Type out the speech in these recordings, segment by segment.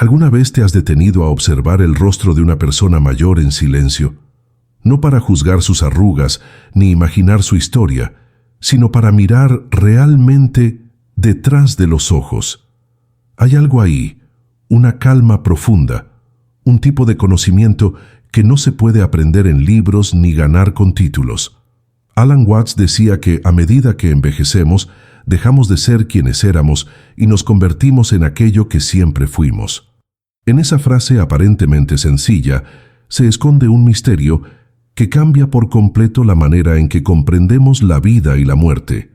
¿Alguna vez te has detenido a observar el rostro de una persona mayor en silencio? No para juzgar sus arrugas ni imaginar su historia, sino para mirar realmente detrás de los ojos. Hay algo ahí, una calma profunda, un tipo de conocimiento que no se puede aprender en libros ni ganar con títulos. Alan Watts decía que a medida que envejecemos, dejamos de ser quienes éramos y nos convertimos en aquello que siempre fuimos. En esa frase aparentemente sencilla se esconde un misterio que cambia por completo la manera en que comprendemos la vida y la muerte,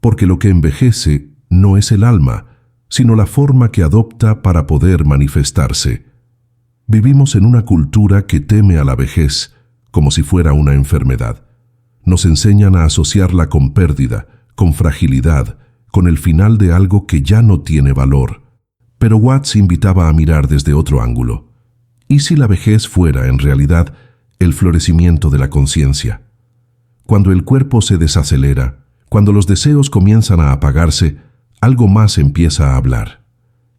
porque lo que envejece no es el alma, sino la forma que adopta para poder manifestarse. Vivimos en una cultura que teme a la vejez como si fuera una enfermedad. Nos enseñan a asociarla con pérdida, con fragilidad, con el final de algo que ya no tiene valor. Pero Watts invitaba a mirar desde otro ángulo. ¿Y si la vejez fuera, en realidad, el florecimiento de la conciencia? Cuando el cuerpo se desacelera, cuando los deseos comienzan a apagarse, algo más empieza a hablar.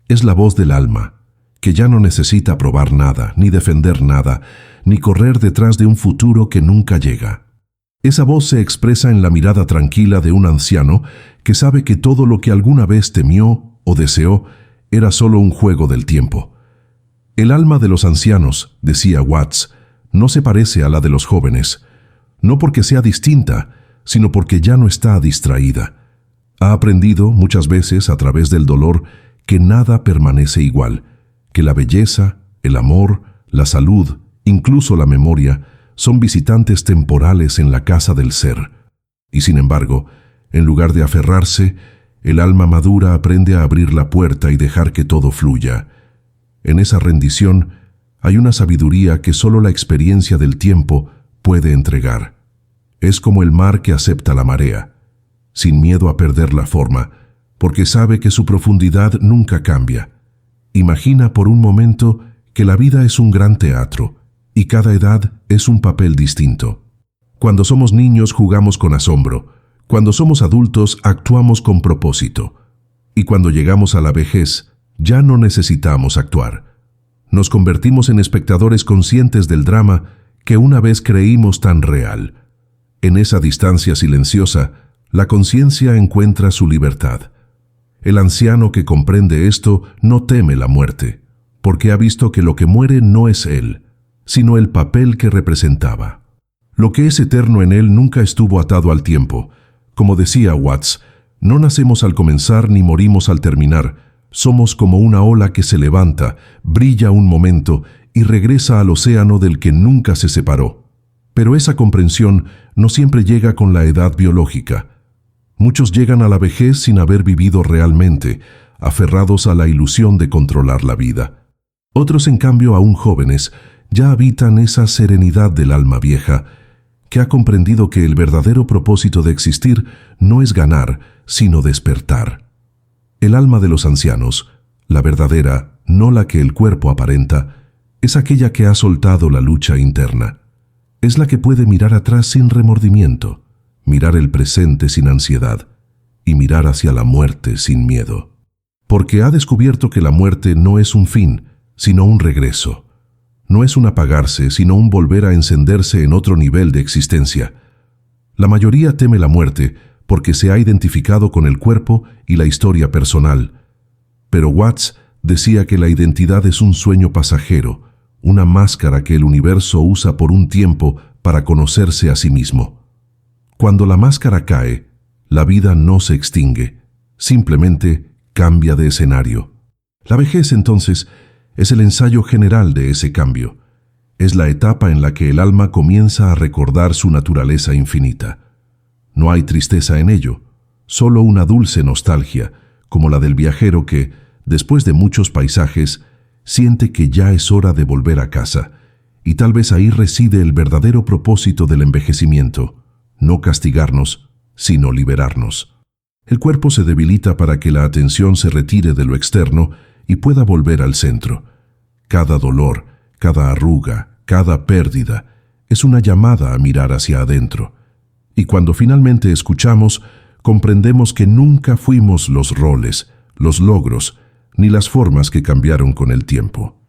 Es la voz del alma, que ya no necesita probar nada, ni defender nada, ni correr detrás de un futuro que nunca llega. Esa voz se expresa en la mirada tranquila de un anciano que sabe que todo lo que alguna vez temió o deseó era solo un juego del tiempo. El alma de los ancianos, decía Watts, no se parece a la de los jóvenes, no porque sea distinta, sino porque ya no está distraída. Ha aprendido muchas veces a través del dolor que nada permanece igual, que la belleza, el amor, la salud, incluso la memoria, son visitantes temporales en la casa del ser. Y sin embargo, en lugar de aferrarse, el alma madura aprende a abrir la puerta y dejar que todo fluya. En esa rendición hay una sabiduría que solo la experiencia del tiempo puede entregar. Es como el mar que acepta la marea, sin miedo a perder la forma, porque sabe que su profundidad nunca cambia. Imagina por un momento que la vida es un gran teatro, y cada edad es un papel distinto. Cuando somos niños jugamos con asombro, cuando somos adultos actuamos con propósito, y cuando llegamos a la vejez ya no necesitamos actuar. Nos convertimos en espectadores conscientes del drama que una vez creímos tan real. En esa distancia silenciosa, la conciencia encuentra su libertad. El anciano que comprende esto no teme la muerte, porque ha visto que lo que muere no es él, sino el papel que representaba. Lo que es eterno en él nunca estuvo atado al tiempo. Como decía Watts, no nacemos al comenzar ni morimos al terminar. Somos como una ola que se levanta, brilla un momento y regresa al océano del que nunca se separó. Pero esa comprensión no siempre llega con la edad biológica. Muchos llegan a la vejez sin haber vivido realmente, aferrados a la ilusión de controlar la vida. Otros, en cambio, aún jóvenes, ya habitan esa serenidad del alma vieja, que ha comprendido que el verdadero propósito de existir no es ganar, sino despertar. El alma de los ancianos, la verdadera, no la que el cuerpo aparenta, es aquella que ha soltado la lucha interna. Es la que puede mirar atrás sin remordimiento, mirar el presente sin ansiedad y mirar hacia la muerte sin miedo. Porque ha descubierto que la muerte no es un fin, sino un regreso. No es un apagarse, sino un volver a encenderse en otro nivel de existencia. La mayoría teme la muerte porque se ha identificado con el cuerpo y la historia personal. Pero Watts decía que la identidad es un sueño pasajero, una máscara que el universo usa por un tiempo para conocerse a sí mismo. Cuando la máscara cae, la vida no se extingue, simplemente cambia de escenario. La vejez, entonces, es el ensayo general de ese cambio. Es la etapa en la que el alma comienza a recordar su naturaleza infinita. No hay tristeza en ello, solo una dulce nostalgia, como la del viajero que, después de muchos paisajes, siente que ya es hora de volver a casa, y tal vez ahí reside el verdadero propósito del envejecimiento, no castigarnos, sino liberarnos. El cuerpo se debilita para que la atención se retire de lo externo y pueda volver al centro. Cada dolor, cada arruga, cada pérdida, es una llamada a mirar hacia adentro. Y cuando finalmente escuchamos, comprendemos que nunca fuimos los roles, los logros, ni las formas que cambiaron con el tiempo.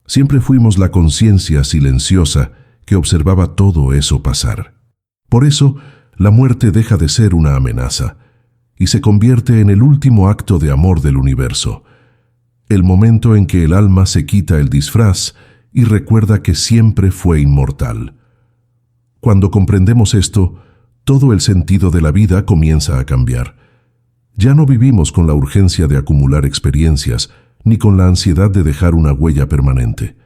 Siempre fuimos la conciencia silenciosa que observaba todo eso pasar. Por eso, la muerte deja de ser una amenaza y se convierte en el último acto de amor del universo, el momento en que el alma se quita el disfraz y recuerda que siempre fue inmortal. Cuando comprendemos esto, todo el sentido de la vida comienza a cambiar. Ya no vivimos con la urgencia de acumular experiencias, ni con la ansiedad de dejar una huella permanente.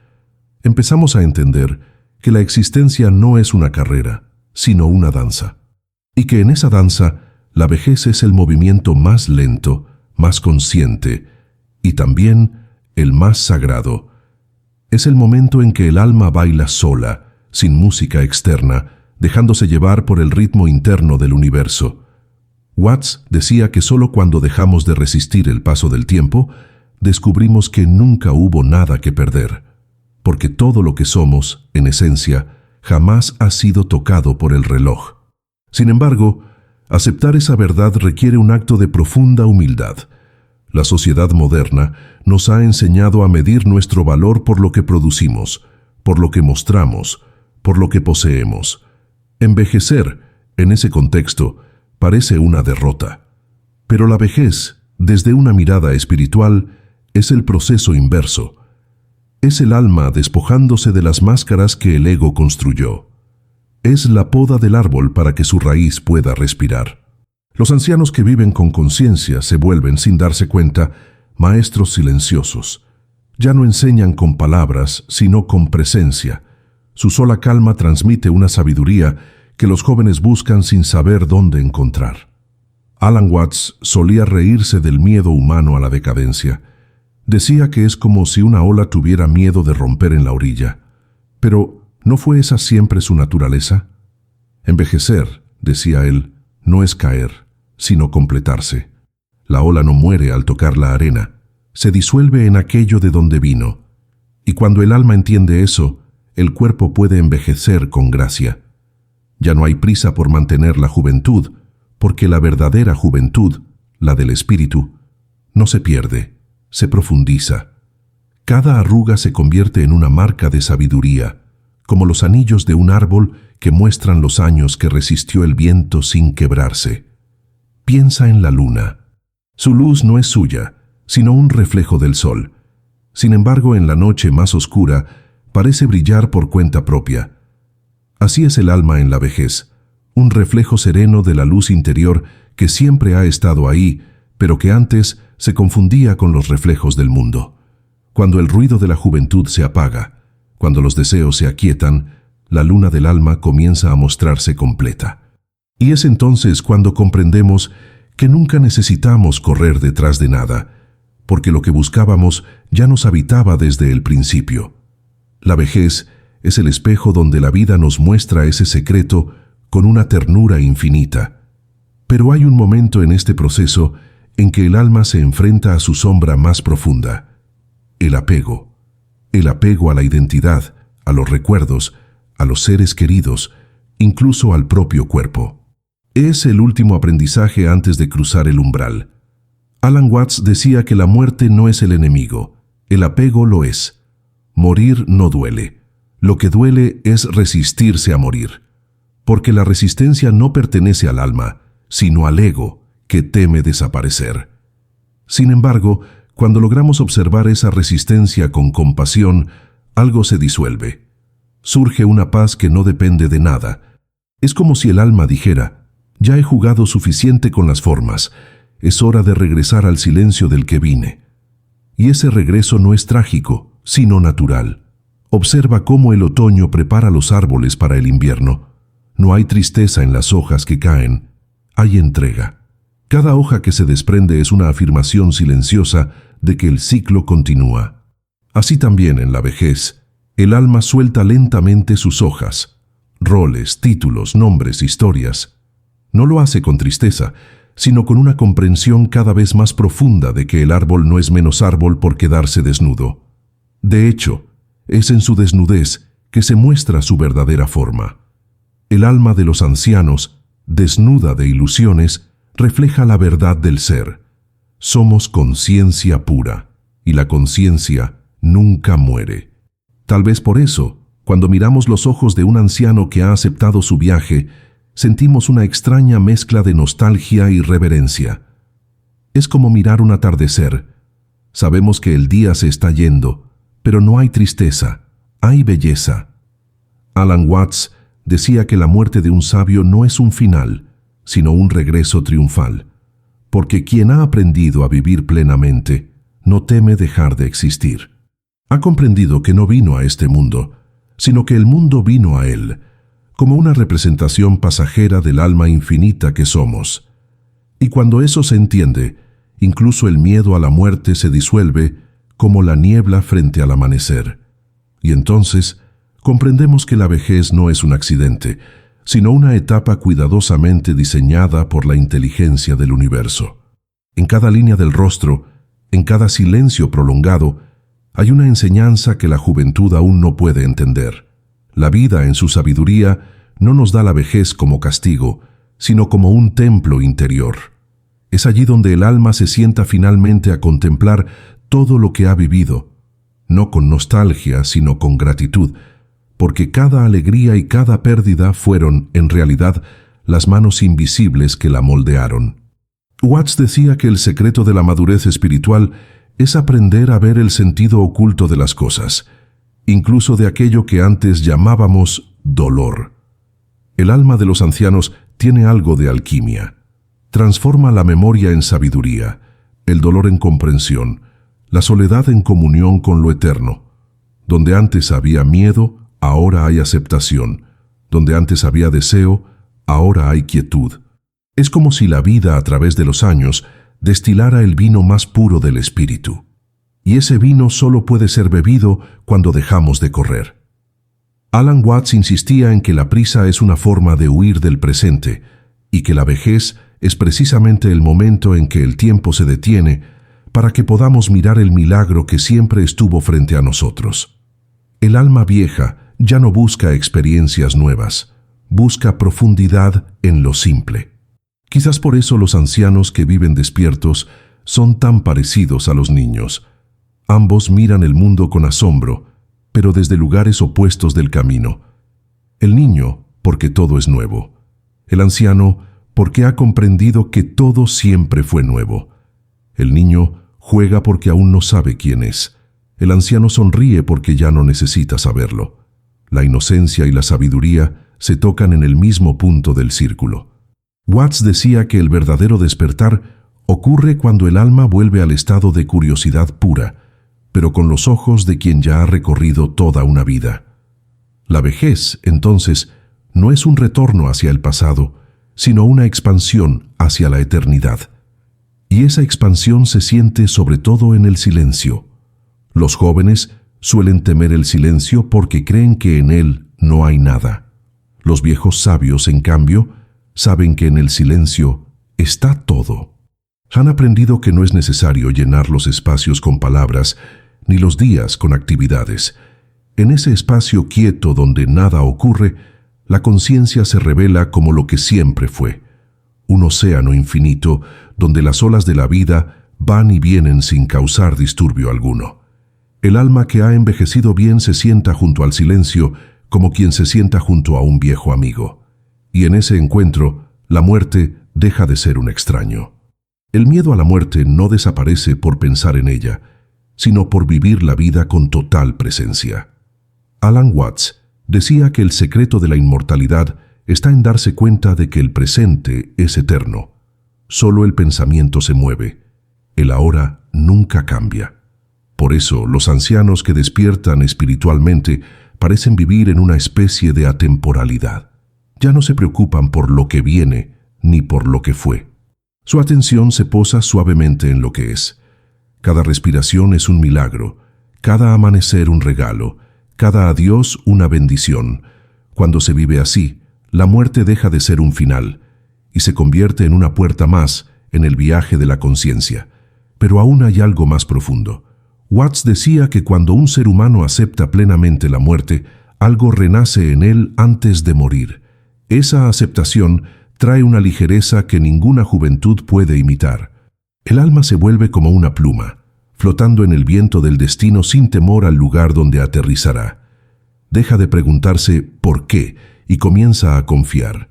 Empezamos a entender que la existencia no es una carrera, sino una danza, y que en esa danza la vejez es el movimiento más lento, más consciente, y también el más sagrado. Es el momento en que el alma baila sola, sin música externa, dejándose llevar por el ritmo interno del universo. Watts decía que solo cuando dejamos de resistir el paso del tiempo, descubrimos que nunca hubo nada que perder, porque todo lo que somos, en esencia, jamás ha sido tocado por el reloj. Sin embargo, aceptar esa verdad requiere un acto de profunda humildad. La sociedad moderna nos ha enseñado a medir nuestro valor por lo que producimos, por lo que mostramos, por lo que poseemos. Envejecer, en ese contexto, parece una derrota. Pero la vejez, desde una mirada espiritual, es el proceso inverso. Es el alma despojándose de las máscaras que el ego construyó. Es la poda del árbol para que su raíz pueda respirar. Los ancianos que viven con conciencia se vuelven, sin darse cuenta, maestros silenciosos. Ya no enseñan con palabras, sino con presencia. Su sola calma transmite una sabiduría que los jóvenes buscan sin saber dónde encontrar. Alan Watts solía reírse del miedo humano a la decadencia. Decía que es como si una ola tuviera miedo de romper en la orilla. Pero, ¿no fue esa siempre su naturaleza? Envejecer, decía él, no es caer, sino completarse. La ola no muere al tocar la arena, se disuelve en aquello de donde vino. Y cuando el alma entiende eso, el cuerpo puede envejecer con gracia. Ya no hay prisa por mantener la juventud, porque la verdadera juventud, la del espíritu, no se pierde, se profundiza. Cada arruga se convierte en una marca de sabiduría, como los anillos de un árbol que muestran los años que resistió el viento sin quebrarse. Piensa en la luna. Su luz no es suya, sino un reflejo del sol. Sin embargo, en la noche más oscura, parece brillar por cuenta propia. Así es el alma en la vejez, un reflejo sereno de la luz interior que siempre ha estado ahí, pero que antes se confundía con los reflejos del mundo. Cuando el ruido de la juventud se apaga, cuando los deseos se aquietan, la luna del alma comienza a mostrarse completa. Y es entonces cuando comprendemos que nunca necesitamos correr detrás de nada, porque lo que buscábamos ya nos habitaba desde el principio. La vejez es el espejo donde la vida nos muestra ese secreto con una ternura infinita. Pero hay un momento en este proceso en que el alma se enfrenta a su sombra más profunda, el apego a la identidad, a los recuerdos, a los seres queridos, incluso al propio cuerpo. Es el último aprendizaje antes de cruzar el umbral. Alan Watts decía que la muerte no es el enemigo, el apego lo es. Morir no duele. Lo que duele es resistirse a morir, porque la resistencia no pertenece al alma, sino al ego, que teme desaparecer. Sin embargo, cuando logramos observar esa resistencia con compasión, algo se disuelve. Surge una paz que no depende de nada. Es como si el alma dijera: ya he jugado suficiente con las formas, es hora de regresar al silencio del que vine. Y ese regreso no es trágico, sino natural. Observa cómo el otoño prepara los árboles para el invierno. No hay tristeza en las hojas que caen, hay entrega. Cada hoja que se desprende es una afirmación silenciosa de que el ciclo continúa. Así también en la vejez, el alma suelta lentamente sus hojas, roles, títulos, nombres, historias. No lo hace con tristeza, sino con una comprensión cada vez más profunda de que el árbol no es menos árbol por quedarse desnudo. De hecho, es en su desnudez que se muestra su verdadera forma. El alma de los ancianos, desnuda de ilusiones, refleja la verdad del ser. Somos conciencia pura, y la conciencia nunca muere. Tal vez por eso, cuando miramos los ojos de un anciano que ha aceptado su viaje, sentimos una extraña mezcla de nostalgia y reverencia. Es como mirar un atardecer. Sabemos que el día se está yendo, pero no hay tristeza, hay belleza. Alan Watts decía que la muerte de un sabio no es un final, sino un regreso triunfal, porque quien ha aprendido a vivir plenamente no teme dejar de existir. Ha comprendido que no vino a este mundo, sino que el mundo vino a él, como una representación pasajera del alma infinita que somos. Y cuando eso se entiende, incluso el miedo a la muerte se disuelve como la niebla frente al amanecer. Y entonces comprendemos que la vejez no es un accidente, sino una etapa cuidadosamente diseñada por la inteligencia del universo. En cada línea del rostro, en cada silencio prolongado, hay una enseñanza que la juventud aún no puede entender. La vida, en su sabiduría, no nos da la vejez como castigo, sino como un templo interior. Es allí donde el alma se sienta finalmente a contemplar todo lo que ha vivido, no con nostalgia, sino con gratitud, porque cada alegría y cada pérdida fueron, en realidad, las manos invisibles que la moldearon. Watts decía que el secreto de la madurez espiritual es aprender a ver el sentido oculto de las cosas, incluso de aquello que antes llamábamos dolor. El alma de los ancianos tiene algo de alquimia. Transforma la memoria en sabiduría, el dolor en comprensión, la soledad en comunión con lo eterno. Donde antes había miedo, ahora hay aceptación. Donde antes había deseo, ahora hay quietud. Es como si la vida a través de los años destilara el vino más puro del espíritu. Y ese vino solo puede ser bebido cuando dejamos de correr. Alan Watts insistía en que la prisa es una forma de huir del presente y que la vejez es precisamente el momento en que el tiempo se detiene para que podamos mirar el milagro que siempre estuvo frente a nosotros. El alma vieja ya no busca experiencias nuevas, busca profundidad en lo simple. Quizás por eso los ancianos que viven despiertos son tan parecidos a los niños. Ambos miran el mundo con asombro, pero desde lugares opuestos del camino. El niño, porque todo es nuevo. El anciano, porque ha comprendido que todo siempre fue nuevo. El niño juega porque aún no sabe quién es. El anciano sonríe porque ya no necesita saberlo. La inocencia y la sabiduría se tocan en el mismo punto del círculo. Watts decía que el verdadero despertar ocurre cuando el alma vuelve al estado de curiosidad pura, pero con los ojos de quien ya ha recorrido toda una vida. La vejez, entonces, no es un retorno hacia el pasado, sino una expansión hacia la eternidad. Y esa expansión se siente sobre todo en el silencio. Los jóvenes suelen temer el silencio porque creen que en él no hay nada. Los viejos sabios, en cambio, saben que en el silencio está todo. Han aprendido que no es necesario llenar los espacios con palabras, ni los días con actividades. En ese espacio quieto donde nada ocurre, la conciencia se revela como lo que siempre fue, un océano infinito donde las olas de la vida van y vienen sin causar disturbio alguno. El alma que ha envejecido bien se sienta junto al silencio como quien se sienta junto a un viejo amigo. Y en ese encuentro, la muerte deja de ser un extraño. El miedo a la muerte no desaparece por pensar en ella, sino por vivir la vida con total presencia. Alan Watts decía que el secreto de la inmortalidad está en darse cuenta de que el presente es eterno. Solo el pensamiento se mueve. El ahora nunca cambia. Por eso, los ancianos que despiertan espiritualmente parecen vivir en una especie de atemporalidad. Ya no se preocupan por lo que viene ni por lo que fue. Su atención se posa suavemente en lo que es. Cada respiración es un milagro, cada amanecer un regalo, cada adiós una bendición. Cuando se vive así, la muerte deja de ser un final y se convierte en una puerta más en el viaje de la conciencia. Pero aún hay algo más profundo. Watts decía que cuando un ser humano acepta plenamente la muerte, algo renace en él antes de morir. Esa aceptación trae una ligereza que ninguna juventud puede imitar. El alma se vuelve como una pluma, flotando en el viento del destino sin temor al lugar donde aterrizará. Deja de preguntarse ¿por qué? Y comienza a confiar.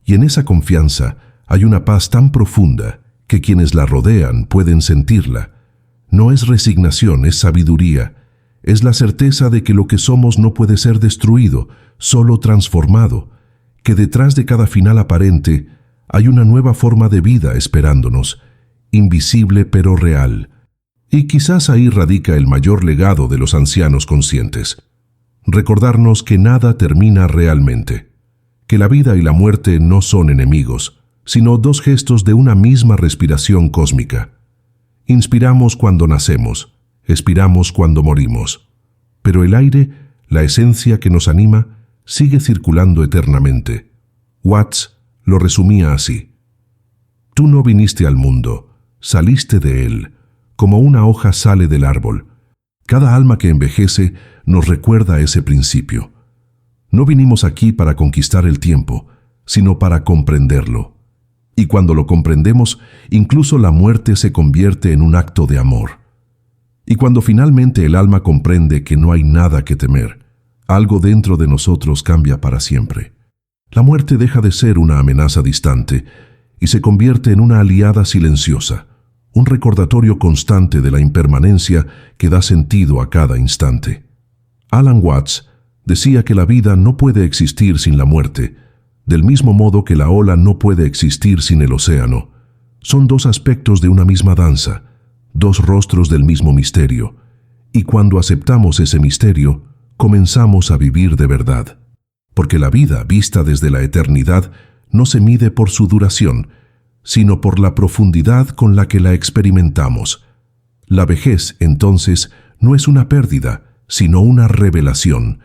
Y en esa confianza hay una paz tan profunda que quienes la rodean pueden sentirla. No es resignación, es sabiduría. Es la certeza de que lo que somos no puede ser destruido, solo transformado, que detrás de cada final aparente hay una nueva forma de vida esperándonos, invisible pero real. Y quizás ahí radica el mayor legado de los ancianos conscientes. Recordarnos que nada termina realmente, que la vida y la muerte no son enemigos, sino dos gestos de una misma respiración cósmica. Inspiramos cuando nacemos, expiramos cuando morimos, pero el aire, la esencia que nos anima, sigue circulando eternamente. Watts lo resumía así: tú no viniste al mundo, saliste de él, como una hoja sale del árbol. Cada alma que envejece nos recuerda ese principio. No vinimos aquí para conquistar el tiempo, sino para comprenderlo. Y cuando lo comprendemos, incluso la muerte se convierte en un acto de amor. Y cuando finalmente el alma comprende que no hay nada que temer, algo dentro de nosotros cambia para siempre. La muerte deja de ser una amenaza distante y se convierte en una aliada silenciosa, un recordatorio constante de la impermanencia que da sentido a cada instante. Alan Watts decía que la vida no puede existir sin la muerte, del mismo modo que la ola no puede existir sin el océano. Son dos aspectos de una misma danza, dos rostros del mismo misterio, y cuando aceptamos ese misterio, comenzamos a vivir de verdad. Porque la vida, vista desde la eternidad, no se mide por su duración, sino por la profundidad con la que la experimentamos. La vejez, entonces, no es una pérdida, sino una revelación.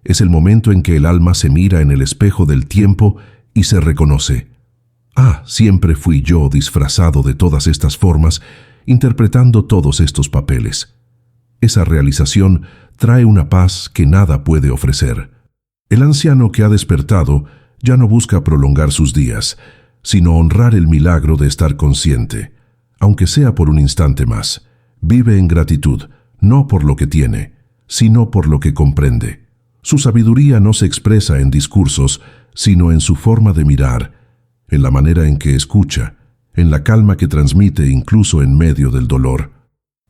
Es el momento en que el alma se mira en el espejo del tiempo y se reconoce. Ah, siempre fui yo disfrazado de todas estas formas, interpretando todos estos papeles. Esa realización trae una paz que nada puede ofrecer. El anciano que ha despertado ya no busca prolongar sus días, sino honrar el milagro de estar consciente, aunque sea por un instante más. Vive en gratitud, no por lo que tiene, sino por lo que comprende. Su sabiduría no se expresa en discursos, sino en su forma de mirar, en la manera en que escucha, en la calma que transmite incluso en medio del dolor.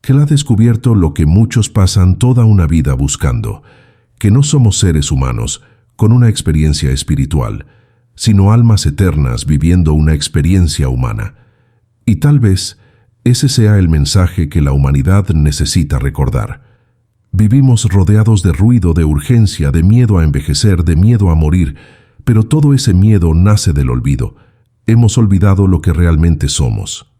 Que él ha descubierto lo que muchos pasan toda una vida buscando, que no somos seres humanos con una experiencia espiritual, sino almas eternas viviendo una experiencia humana. Y tal vez ese sea el mensaje que la humanidad necesita recordar. Vivimos rodeados de ruido, de urgencia, de miedo a envejecer, de miedo a morir, pero todo ese miedo nace del olvido. Hemos olvidado lo que realmente somos.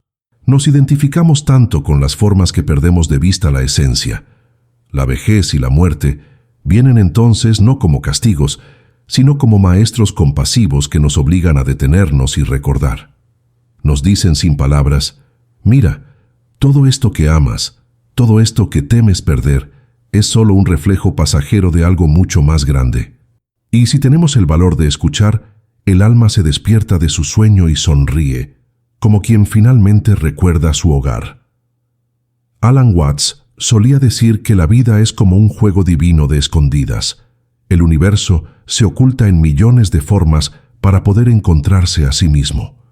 Nos identificamos tanto con las formas que perdemos de vista la esencia. La vejez y la muerte vienen entonces no como castigos, sino como maestros compasivos que nos obligan a detenernos y recordar. Nos dicen sin palabras: mira, todo esto que amas, todo esto que temes perder, es solo un reflejo pasajero de algo mucho más grande. Y si tenemos el valor de escuchar, el alma se despierta de su sueño y sonríe, como quien finalmente recuerda su hogar. Alan Watts solía decir que la vida es como un juego divino de escondidas. El universo se oculta en millones de formas para poder encontrarse a sí mismo.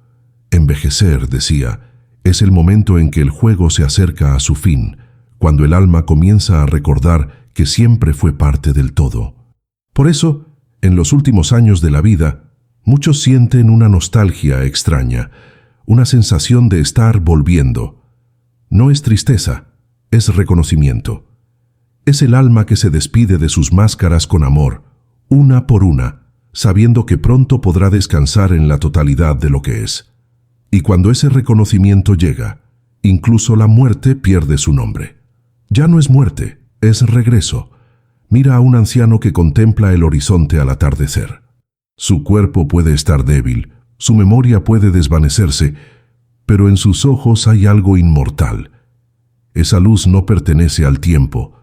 Envejecer, decía, es el momento en que el juego se acerca a su fin, cuando el alma comienza a recordar que siempre fue parte del todo. Por eso, en los últimos años de la vida, muchos sienten una nostalgia extraña, una sensación de estar volviendo. No es tristeza, es reconocimiento. Es el alma que se despide de sus máscaras con amor, una por una, sabiendo que pronto podrá descansar en la totalidad de lo que es. Y cuando ese reconocimiento llega, incluso la muerte pierde su nombre. Ya no es muerte, es regreso. Mira a un anciano que contempla el horizonte al atardecer. Su cuerpo puede estar débil, su memoria puede desvanecerse, pero en sus ojos hay algo inmortal. Esa luz no pertenece al tiempo.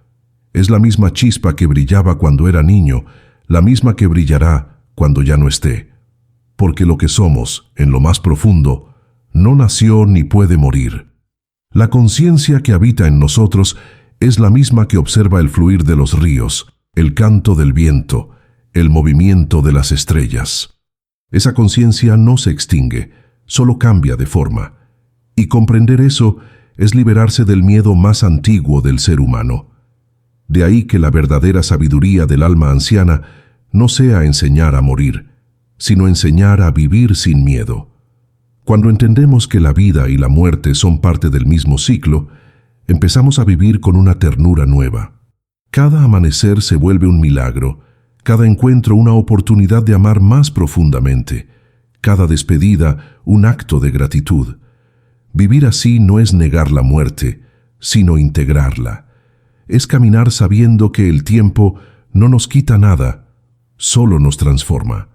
Es la misma chispa que brillaba cuando era niño, la misma que brillará cuando ya no esté. Porque lo que somos, en lo más profundo, no nació ni puede morir. La conciencia que habita en nosotros es la misma que observa el fluir de los ríos, el canto del viento, el movimiento de las estrellas. Esa conciencia no se extingue, solo cambia de forma. Y comprender eso es liberarse del miedo más antiguo del ser humano. De ahí que la verdadera sabiduría del alma anciana no sea enseñar a morir, sino enseñar a vivir sin miedo. Cuando entendemos que la vida y la muerte son parte del mismo ciclo, empezamos a vivir con una ternura nueva. Cada amanecer se vuelve un milagro, cada encuentro una oportunidad de amar más profundamente, cada despedida un acto de gratitud. Vivir así no es negar la muerte, sino integrarla. Es caminar sabiendo que el tiempo no nos quita nada, solo nos transforma.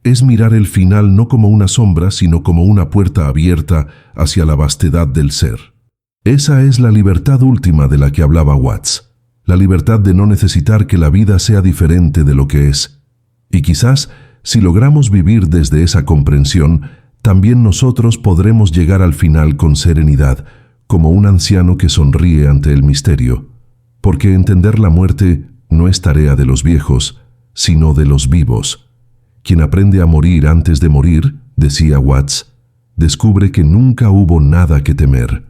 Es mirar el final no como una sombra, sino como una puerta abierta hacia la vastedad del ser. Esa es la libertad última de la que hablaba Watts, la libertad de no necesitar que la vida sea diferente de lo que es. Y quizás, si logramos vivir desde esa comprensión, también nosotros podremos llegar al final con serenidad, como un anciano que sonríe ante el misterio, porque entender la muerte no es tarea de los viejos, sino de los vivos. Quien aprende a morir antes de morir, decía Watts, descubre que nunca hubo nada que temer.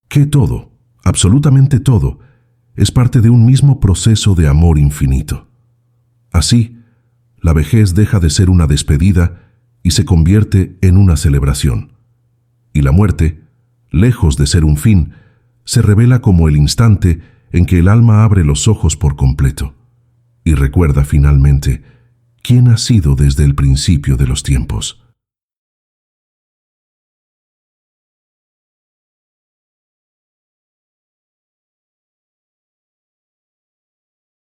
Que todo, absolutamente todo, es parte de un mismo proceso de amor infinito. Así, la vejez deja de ser una despedida y se convierte en una celebración. Y la muerte, lejos de ser un fin, se revela como el instante en que el alma abre los ojos por completo y recuerda finalmente quién ha sido desde el principio de los tiempos.